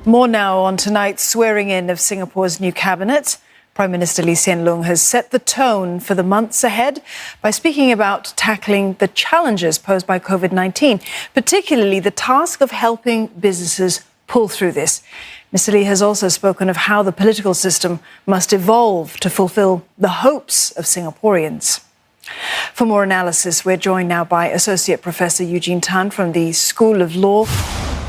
More now on tonight's swearing in of Singapore's new cabinet. Prime Minister Lee Hsien Loong has set the tone for the months ahead by speaking about tackling the challenges posed by COVID-19, particularly the task of helping businesses pull through this. Mr. Lee has also spoken of how the political system must evolve to fulfil the hopes of Singaporeans. For more analysis, we're joined now by Associate Professor Eugene Tan from the School of Law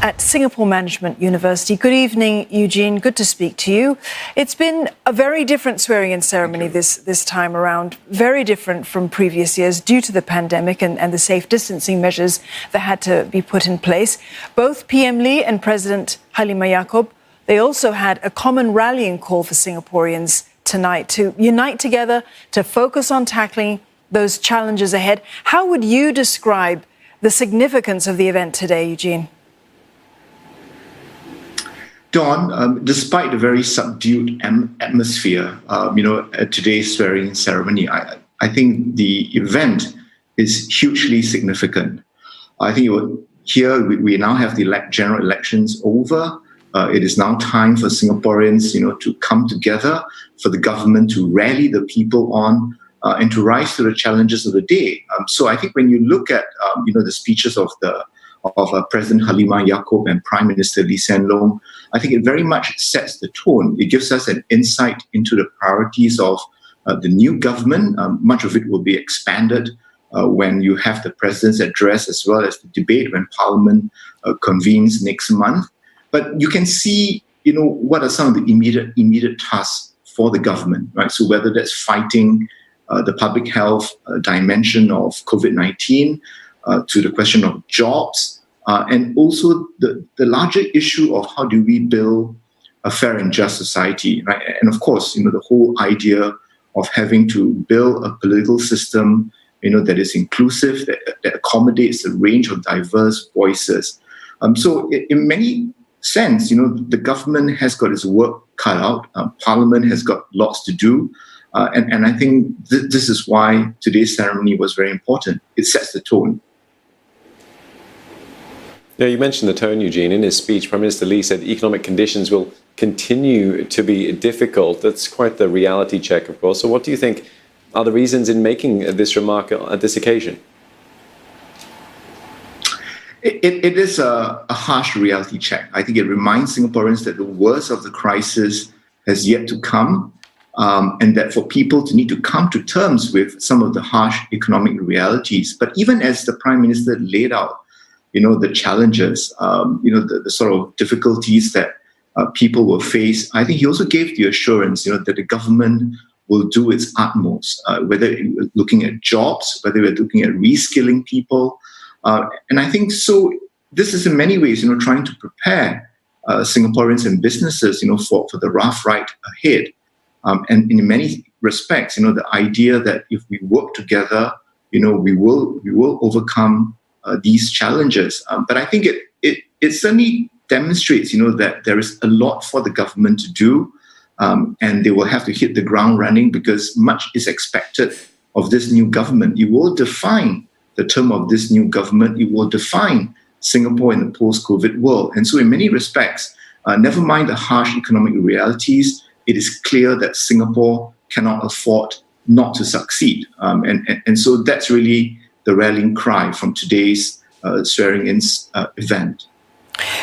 at Singapore Management University. Good evening, Eugene. Good to speak to you. It's been a very different swearing-in ceremony this time around, very different from previous years due to the pandemic and the safe distancing measures that had to be put in place. Both PM Lee and President Halimah Yacob, they also had a common rallying call for Singaporeans tonight to unite together, to focus on tackling those challenges ahead. How would you describe the significance of the event today, Eugene? Dawn, despite the very subdued atmosphere, at today's swearing-in ceremony, I think the event is hugely significant. I think we now have the general elections over. It is now time for Singaporeans, to come together, for the government to rally the people on, and to rise to the challenges of the day. So I think when you look at, the speeches of President Halimah Yacob and Prime Minister Lee Hsien Loong, I think it very much sets the tone. It gives us an insight into the priorities of the new government. Much of it will be expanded when you have the President's address as well as the debate when Parliament convenes next month. But you can see, what are some of the immediate tasks for the government, right? So whether that's fighting the public health dimension of COVID-19, to the question of jobs, and also the larger issue of how do we build a fair and just society, right? And of course, the whole idea of having to build a political system, that is inclusive, that accommodates a range of diverse voices. So in many sense, the government has got its work cut out. Parliament has got lots to do. And I think this is why today's ceremony was very important. It sets the tone. Now, you mentioned the tone, Eugene. In his speech, Prime Minister Lee said economic conditions will continue to be difficult. That's quite the reality check, of course. So what do you think are the reasons in making this remark at this occasion? It is a harsh reality check. I think it reminds Singaporeans that the worst of the crisis has yet to come, and that for people to need to come to terms with some of the harsh economic realities. But even as the Prime Minister laid out, the challenges, the sort of difficulties that people will face, I think he also gave the assurance, that the government will do its utmost, whether we're looking at jobs, whether we're looking at reskilling people. And I think so this is in many ways, trying to prepare Singaporeans and businesses, for the rough ride ahead. And in many respects, the idea that if we work together, we will overcome these challenges. But I think it certainly demonstrates, that there is a lot for the government to do, and they will have to hit the ground running because much is expected of this new government. It will define the term of this new government. It will define Singapore in the post-COVID world. And so in many respects, never mind the harsh economic realities, it is clear that Singapore cannot afford not to succeed. And so that's really the rallying cry from today's swearing-in event.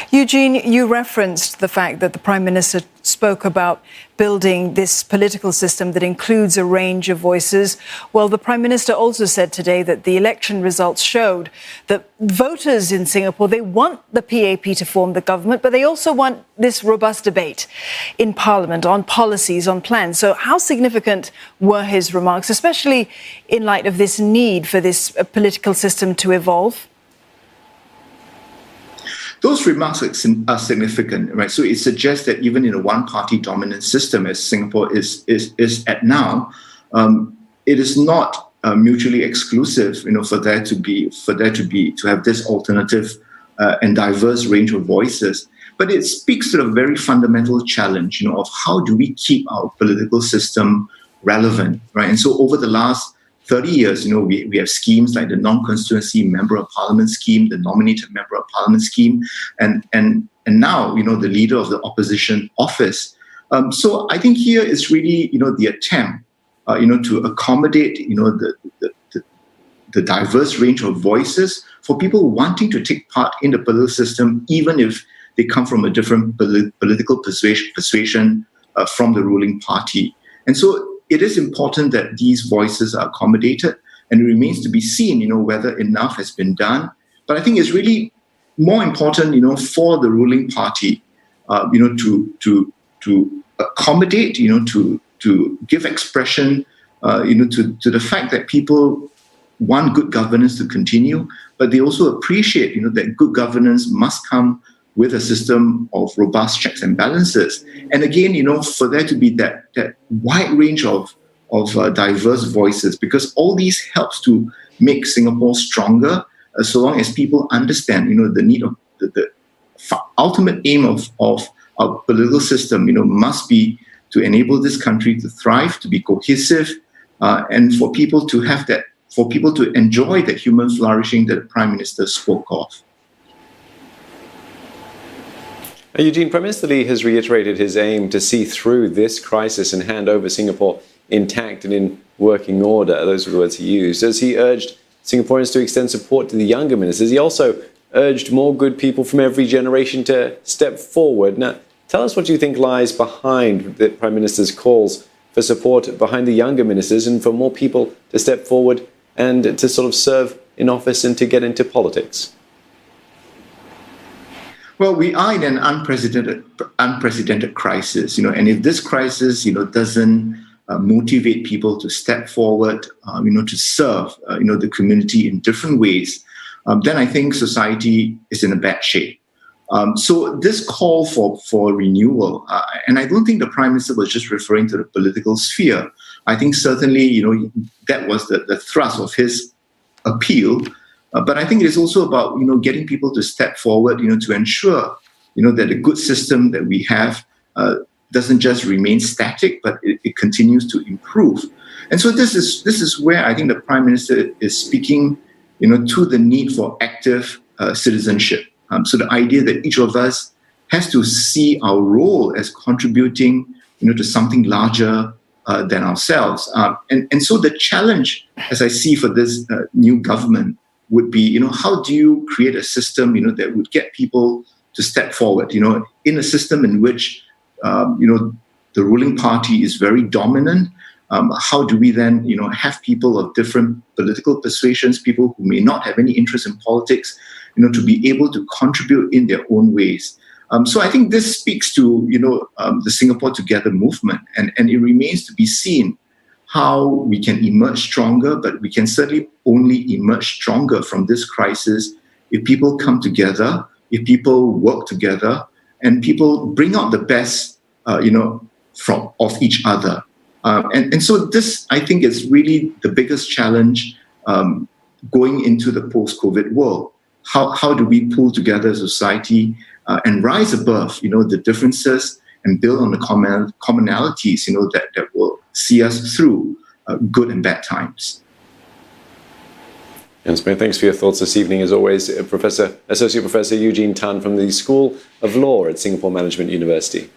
Eugene, you referenced the fact that the Prime Minister spoke about building this political system that includes a range of voices. Well, the Prime Minister also said today that the election results showed that voters in Singapore, they want the PAP to form the government, but they also want this robust debate in Parliament on policies, on plans. So how significant were his remarks, especially in light of this need for this political system to evolve? Those remarks are significant, right? So it suggests that even in a one-party dominant system, as Singapore is at now, it is not mutually exclusive, for there to have this alternative and diverse range of voices. But it speaks to a very fundamental challenge, of how do we keep our political system relevant, right? And so over the last 30 years, we have schemes like the non-constituency member of parliament scheme, the nominated member of parliament scheme, and and now, the leader of the opposition office. So I think here is really, the attempt, to accommodate, the diverse range of voices for people wanting to take part in the political system, even if they come from a different political persuasion from the ruling party. And so it is important that these voices are accommodated, and it remains to be seen, whether enough has been done. But I think it's really more important, for the ruling party, to accommodate, to give expression, to the fact that people want good governance to continue, but they also appreciate, that good governance must come with a system of robust checks and balances. And again, for there to be that wide range of diverse voices, because all these helps to make Singapore stronger, so long as people understand, the need of the ultimate aim of our political system, must be to enable this country to thrive, to be cohesive, and for people to have that, for people to enjoy that human flourishing that the Prime Minister spoke of. Eugene, Prime Minister Lee has reiterated his aim to see through this crisis and hand over Singapore intact and in working order. Those were the words he used. As he urged Singaporeans to extend support to the younger ministers, he also urged more good people from every generation to step forward. Now, tell us what you think lies behind the Prime Minister's calls for support behind the younger ministers and for more people to step forward and to sort of serve in office and to get into politics. Well, we are in an unprecedented crisis, and if this crisis, doesn't motivate people to step forward, to serve, the community in different ways, then I think society is in a bad shape. So this call for renewal, and I don't think the Prime Minister was just referring to the political sphere. I think certainly, that was the thrust of his appeal. But I think it is also about, getting people to step forward, to ensure, that the good system that we have doesn't just remain static, but it continues to improve. And so this is where I think the Prime Minister is speaking, to the need for active citizenship. So the idea that each of us has to see our role as contributing, to something larger than ourselves. And so the challenge, as I see for this new government, would be, how do you create a system, that would get people to step forward, in a system in which, the ruling party is very dominant. How do we then, have people of different political persuasions, people who may not have any interest in politics, to be able to contribute in their own ways. So I think this speaks to, the Singapore Together movement, and it remains to be seen how we can emerge stronger, but we can certainly only emerge stronger from this crisis if people come together, if people work together, and people bring out the best, of each other. And so this, I think, is really the biggest challenge going into the post-COVID world. How do we pull together society and rise above, the differences and build on the commonalities, that will see us through good and bad times. And thanks for your thoughts this evening. As always, Associate Professor Eugene Tan from the School of Law at Singapore Management University.